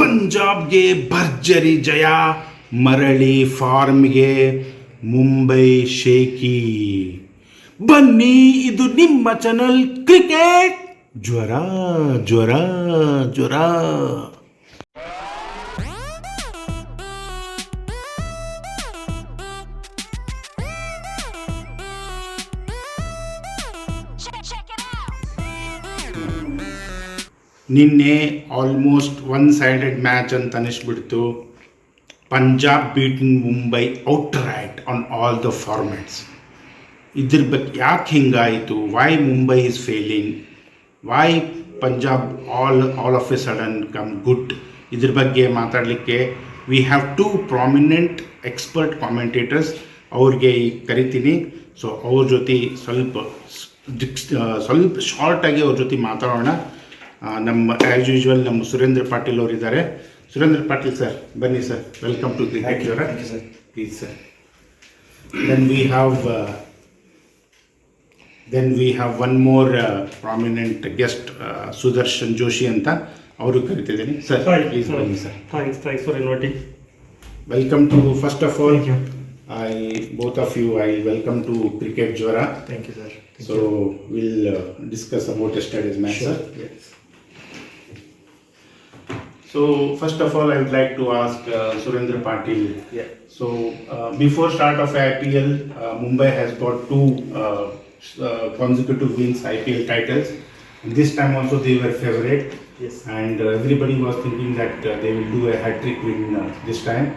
ಪಂಜಾಬ್ಗೆ ಭರ್ಜರಿ ಜಯ, ಮರಳಿ ಫಾರ್ಮ್ಗೆ ಮುಂಬೈ ಶೇಕಿ. ಬನ್ನಿ, ಇದು ನಿಮ್ಮ ಚಾನಲ್ ಕ್ರಿಕೆಟ್ ಜ್ವರ ಜ್ವರ ಜ್ವರ. ನಿನ್ನೆ ಆಲ್ಮೋಸ್ಟ್ ಒನ್ ಸೈಡೆಡ್ ಮ್ಯಾಚ್ ಅಂತ ಅನಿಸ್ಬಿಡ್ತು. Punjab beating Mumbai outright on all the formats. ಇದ್ರ ಬಗ್ಗೆ ಯಾಕೆ ಹಿಂಗಾಯಿತು, why Mumbai is failing, why Punjab all of a sudden come good, ಇದ್ರ ಬಗ್ಗೆ ಮಾತಾಡಲಿಕ್ಕೆ we have two prominent expert commentators. ಅವ್ರಿಗೆ ಈಗ ಕರಿತೀನಿ. ಸೊ ಅವ್ರ ಜೊತೆ ಸ್ವಲ್ಪ ಶಾರ್ಟಾಗಿ ಅವ್ರ ಜೊತೆ ಮಾತಾಡೋಣ. ನಮ್ಮ ಆ್ಯಸ್ ಯೂಶ್ವಲ್ ನಮ್ಮ ಸುರೇಂದ್ರ ಪಾಟೀಲ್ ಅವರು ಇದ್ದಾರೆ. ಸುರೇಂದ್ರ ಪಾಟೀಲ್ ಸರ್, ಬನ್ನಿ ಸರ್. ವೆಲ್ಕಮ್ ಟು ಕ್ರಿಕೆಟ್ ಜ್ವರ. Please sir. Then we have one more prominent guest, Sudarshan Joshi ಅಂತ, ಅವರು ಕರಿತಿದ್ದೀನಿ ಸರ್. ಪ್ಲೀಸ್ ಬನ್ನಿ sir. Thanks for inviting. Welcome to, first of all, both of you, I welcome to Cricket Jwara. Thank you, sir. So we'll discuss about yesterday's match, Sure. sir. Yes. So first of all, I would like to ask Surendra Patil. Yeah. So before start of IPL, Mumbai has got two consecutive wins, IPL titles. And this time also they were favorite. Yes. And everybody was thinking that they will do a hat-trick win this time.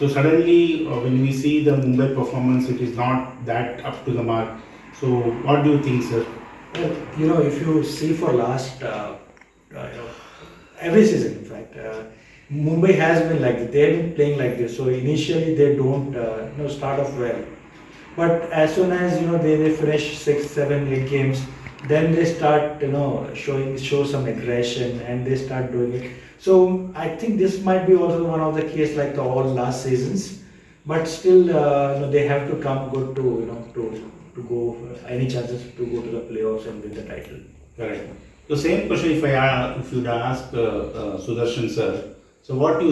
So suddenly when we see the Mumbai performance, it is not that up to the mark. So what do you think, sir? Well, if you see for last every season, in fact, Mumbai has been like this. They have been playing like this. So initially they don't start off well, but as soon as they finish 6, 7, 8 games, then they start show some aggression and they start doing it. So I think this might be also one of the case like the all last seasons, but still they have to come good to go any chances to go to the playoffs and win the title. Correct. The same question if you'd ask Sudarshan sir. So what do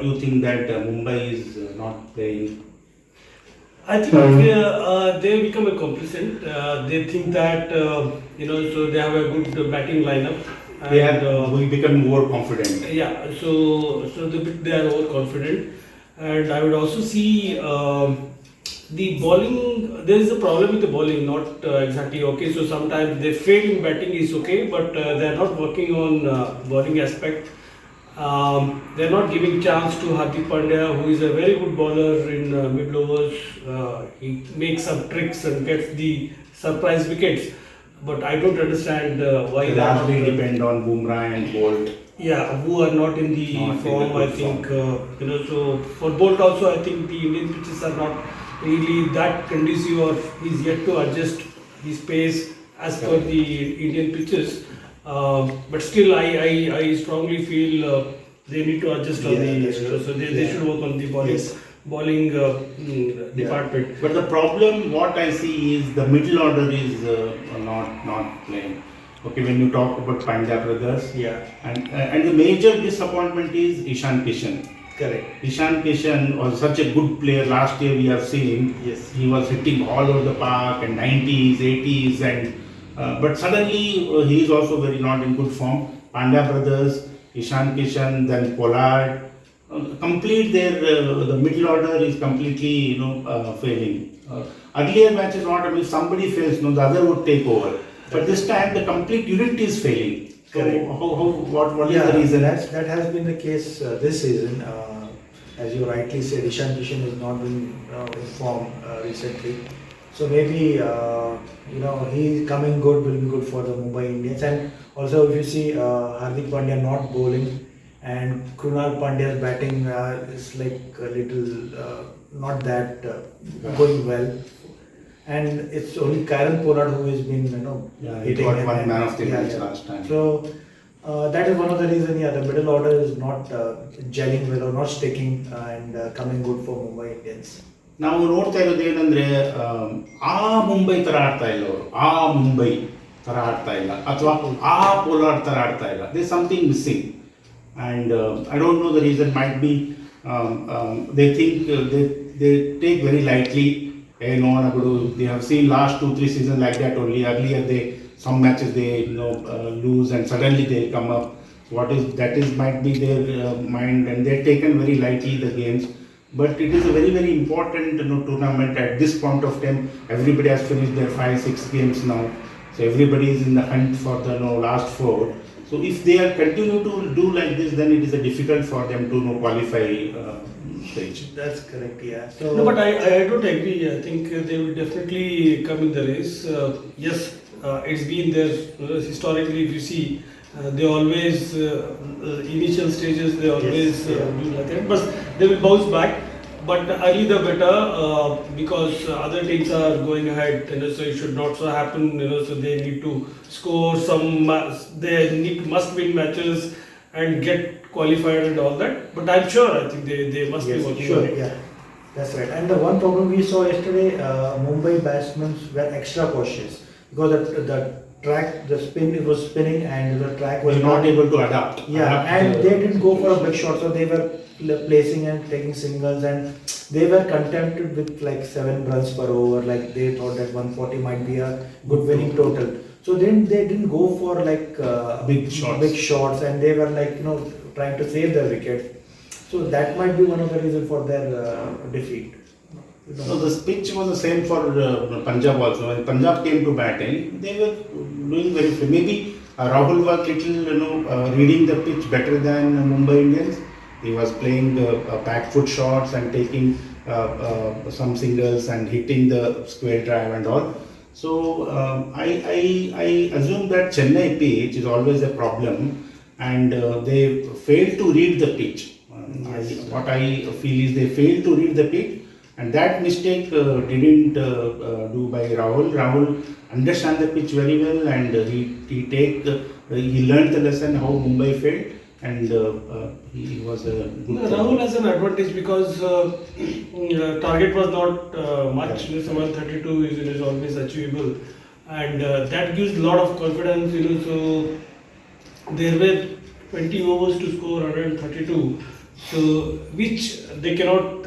you think that Mumbai is not playing? I think they become a complacent. They think that so they have a good batting lineup. We become more confident. Yeah, so they are overconfident, and I would also see the bowling. There is a problem with the bowling, not exactly okay. So sometimes they fail in batting is okay, but they are not working on bowling aspect. They are not giving chance to Hardik Pandya, who is a very good bowler in mid overs. He makes some tricks and gets the surprise wickets. But I don't understand why They largely depend on Bumrah and Bolt. Yeah, who are not in the form. I think so for Bolt also, I think the Indian pitches are not really that conducive, or he's yet to adjust his pace as per the Indian pitches. But still, I strongly feel they need to adjust on so they should work on the bowling department. But the problem, what I see is the middle order is not playing. Okay, when you talk about Pandya brothers, and the major disappointment is Ishan Kishan. Correct. Ishan Kishan was such a good player. Last year we have seen he was hitting all over the park and 90s, 80s, and but suddenly he is also very not in good form. Pandya brothers, Ishan Kishan, then Pollard, complete their the middle order is completely failing. Earlier matches not, if somebody fails, the other would take over. But this time the complete unit is failing. So what is the reason? That has been the case this season. As you rightly said, Ishan Kishan has not been in form recently. So maybe he coming good will be good for the Mumbai Indians. And also if you see Hardik Pandya not bowling and Krunal Pandya's batting is like a little not that going well. And it's only Kieron Pollard who has been hitting one man of the match last time. So that is one of the reasons. The middle order is not gelling well or not sticking and coming good for Mumbai Indians. ನಾವು ನೋಡ್ತಾ ಇರೋದು ಏನಂದ್ರೆ ಆ ಮುಂಬೈ ತರ ಆಡ್ತಾ ಇಲ್ಲ ಅವರು, ಆ ಮುಂಬೈ ತರ ಆಡ್ತಾ ಇಲ್ಲ, ಅಥವಾ ಆ ಪೋಲಾರ್ಡ್ ತರ ಆಡ್ತಾ ಇಲ್ಲ. They something missing. and I don't know the reason. Might be they think they take very lightly. They have seen last 2-3 seasons like that only. Earlier some matches they lose and suddenly they come up. What is that is might be their mind, and they're taken very lightly the games. But it is a very very important tournament at this point of time. Everybody has finished their 5-6 games now, so everybody is in the hunt for the last 4. So if they are continue to do like this, then it is difficult for them to qualify stage. That's correct, yeah. So, No, but I don't agree. I think they will definitely come in the race. Yes, it's been there historically. If you see, they always initial stages they always yeah. do like that, but they will bounce back. But early the better, because other teams are going ahead. So it should not so happen. So they need to score some. They must win matches and get qualified and all that. But I'm sure I think they must be yes, working sure, on it. yeah. That's right. And the one problem we saw yesterday, Mumbai batsmen were extra cautious because the track, the spin, it was spinning and the track was Was not able to adapt. Yeah, and they didn't go for a big shot, so they were placing and taking singles, and they were contented with like 7 runs per over. Like they thought that 140 might be a good winning total. So then they didn't go for like big shots, and they were like trying to save their wickets. So that might be one of the reasons for their defeat. So the pitch was the same for Punjab also. When Punjab came to batting, they were doing very well. Maybe Rahul was little, reading the pitch better than Mumbai Indians. He was playing back foot shots and taking some singles and hitting the square drive and all. So I assume that Chennai pitch is always a problem, and they failed to read the pitch. What I feel is they failed to read the pitch, and that mistake didn't do by Rahul. Rahul understand the pitch very well, and he learned the lesson how Mumbai failed, and he was a good. Rahul has an advantage because target was not much. 132 is always achievable, and that gives a lot of confidence. So there were 20 overs to score 132. So which they cannot,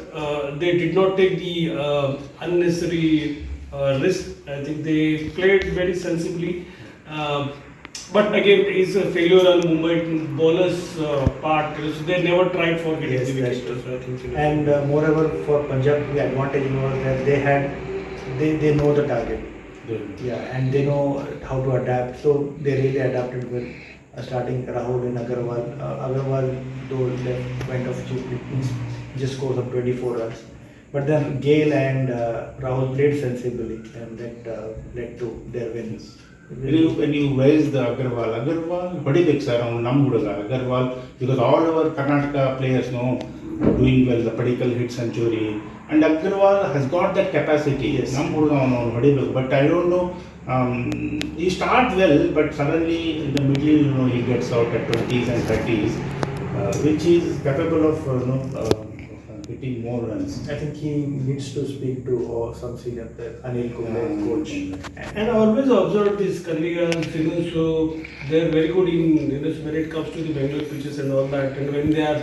they did not take the unnecessary risk. I think they played very sensibly. But again, it's a failure on Mumbai bowlers' part. So they never tried for getting Yes, the that's wickets. So I think, And moreover, for Punjab, the advantage was that they know the target. Yeah, and they know how to adapt. So they really adapted with starting Rahul and Agarwal. Agarwal though went off cheaply, just scores of 24 runs. But then Gale and Rahul played sensibly, and that led to their wins. When you raise the Agarwal ಹೊಡಿಬೇಕು sir, ಅವನು ನಮ್ಮ ಹುಡುಗ Agarwal, because all our Karnataka players know doing well, the Padikkal hit century, and Agarwal has got that capacity. ನಮ್ಮ ಹುಡುಗ ಅವನು ಹೊಡಿಬೇಕು, but I don't know. He starts well, but suddenly in the middle, he gets out at 20s and 30s, which is capable of hitting more runs. I think he needs to speak to some senior player, Anil Kumble, coach. And I always observed this Kandiga and Sinu, so they're very good in when it comes to the Bengaluru pitches and all that. And when they are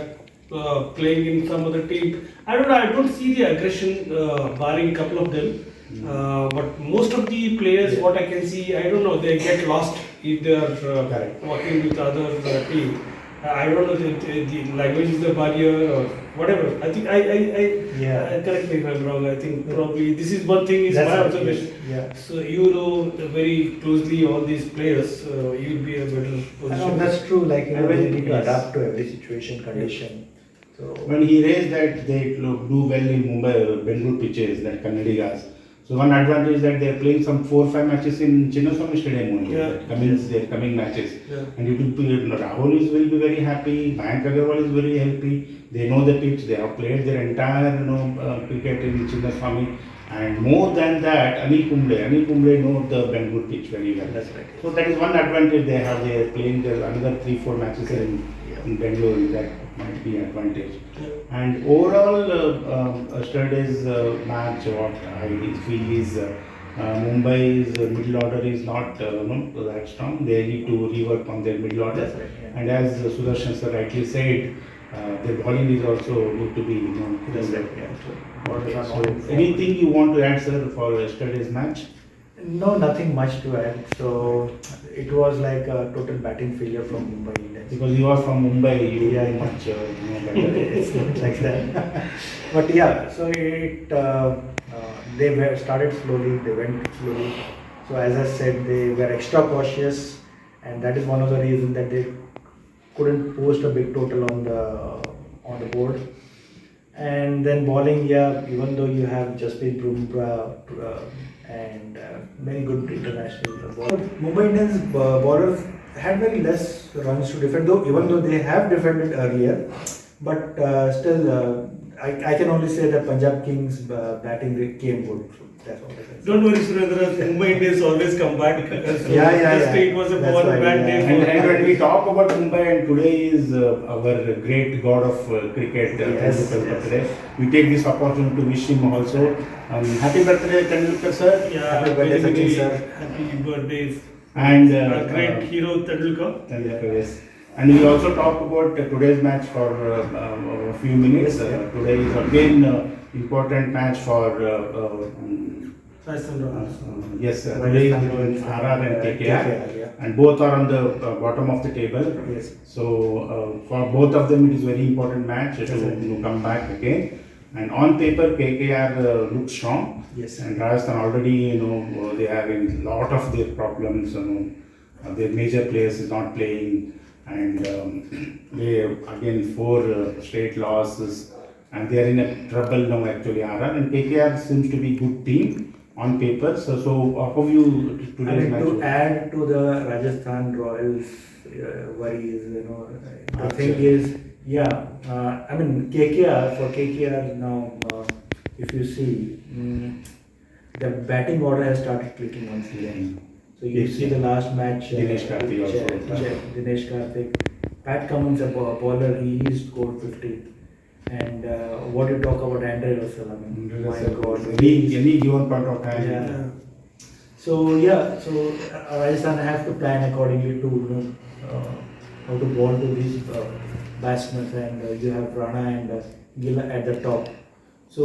playing in some other team, I don't see the aggression, barring a couple of them. But most of the players, what I can see, I don't know, they get lost if they are working with other team. I don't know the language is the barrier or whatever. I think correct me if I'm wrong. I think probably this is one thing is my observation. Yeah. So you know very closely all these players. You'll be a better position. No, that's true. Like they need to adapt to every situation, condition. So when he raised that they do well in Mumbai, Bengaluru pitches, that Kannadigas. So one advantage is that they are playing some 4-5 matches in Chinnaswamy Stadium only. Their coming matches, and it will be Rahul will be very happy. Mayank Agarwal is very happy. They know the pitch. They have played their entire cricket in Chinnaswamy, and more than that, Anil Kumble knows the Bengaluru pitch very well. that's right. So that is one advantage they have. They are playing their another 3-4 matches in Bengaluru. That might be advantage. And overall, yesterday's match, what I feel is Mumbai's middle order is not that strong. They need to rework on their middle order. That's right, yeah. And as Sudarshan sir rightly said, their bowling is also good to be. That's right, yeah. Borders are So, not in form. anything you want to add, sir, for yesterday's match? No, nothing much to add. So it was like a total batting failure from Mumbai Indians. Because you are from Mumbai, you Yeah, know yeah. much better. It's not like that. But yeah, so they were started slowly, they went slowly. So as I said, they were extra cautious, and that is one of the reasons that they couldn't post a big total on the board. And then bowling, yeah, even though you have Jasprit Bumrah and many good international bowlers, Mumbai Indians bowlers had very less runs to defend, though even though they have defended earlier, but still, I can only say that Punjab Kings batting came good. So that's all I can say. Don't worry, Surendra. Mumbai Indians always come back. So Yeah. yesterday it was a That's bad right, bad yeah. day And, for and when we talk about Mumbai, and today is our great god of cricket, Yes, Tendulkar's yes. birthday, we take this opportunity to wish him also. Happy birthday, Tendulkar sir. Yeah, Happy birthday, very, Sachin very sir. happy birthday. And Our great hero Tendulkar. Tendulkar, yes. And we also talk about today's match for a few minutes. Yes, yeah. Today is again important match for Rajasthan Royals. yes, today is between RR and KKR, yeah. and both are on the bottom of the table. Yes. So for both of them, it is very important match to Definitely. come back again. And on paper, KKR looks strong. Yes. And Rajasthan already, they have a lot of their problems. Their major players is not playing, and they again 4 straight losses, and they are in a trouble now actually. RR and KKR seems to be good team on paper. So how you I today's mean, match? to add to the Rajasthan Royals worries, the thing Absolutely. is, I mean, KKR now, if you see, the batting order has started clicking once again. So you Yes. see the last match, Dinesh Karthik which, also. Dinesh Karthik, Pat Cummins, a bowler, he scored 50. And what you talk about Andre Russell, I mean, my God. Any given point of time. Yeah. So Rajasthan have to plan accordingly to how to bowl to these batsmen, and you have Rana and Gill at the top. So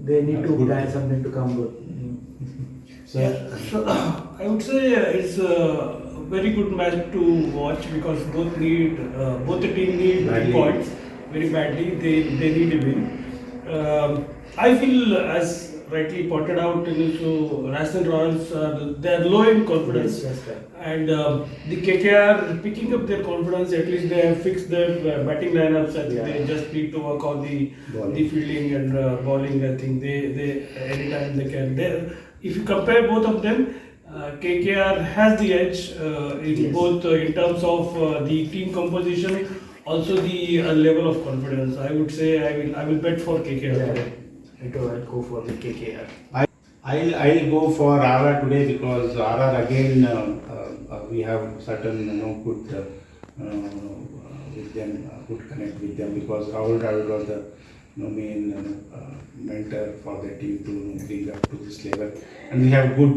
they need That's to good. plan something to come good. So, Yeah, so I would say it's a very good match to watch because both the team need Badly. points very badly. They need a win. I feel, as rightly pointed out, so Rajasthan Royals they are low in confidence. Yes, that's right. And the KKR picking up their confidence. At least they have fixed their batting lineups. I think Yeah. they just need to work on the Bowling. fielding and bowling. I think they anytime they can. If you compare both of them, KKR has the edge in Yes. both in terms of the team composition, also the level of confidence. I would say I will bet for KKR Yeah. today. I'll go for the KKR. I'll go for RR today because RR again we have certain good with them, good connect with them because Rahul Dravid was the main mentor for the team to bring up to this level, and we have good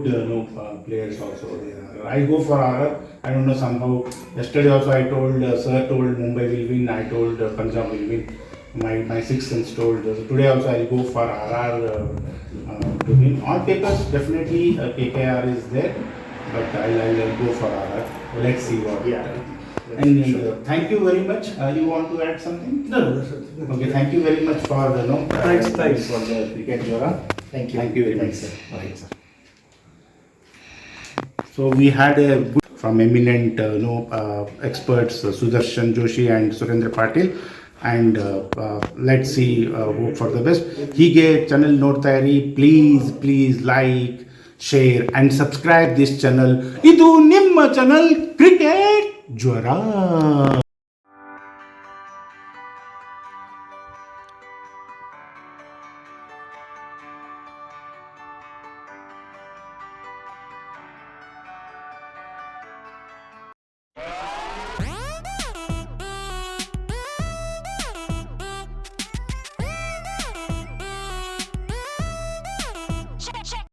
players also there. I go for RR. I don't know, somehow yesterday also I told Sir told Mumbai will win. I told Punjab will win. My sixth sense told. Today also I'll go for RR to win. On papers, definitely KKR is there, but I'll go for RR. Let's see what. Yeah. And thank you very much. You want to add something? No, that's it. Okay, thank you very much for Thanks. for the cricket Jora. Thank you. Thank you very much, sir. Right, sir. So we had a good from eminent experts Sudarshan Joshi and Surendra Patil, and let's see hope for the best. ಹೀಗೆ channel ನೋಡ್ತಾ ಇರಿ, please like, share and subscribe this channel. ಇದು ನಿಮ್ಮ channel cricket ಜ್ವರ.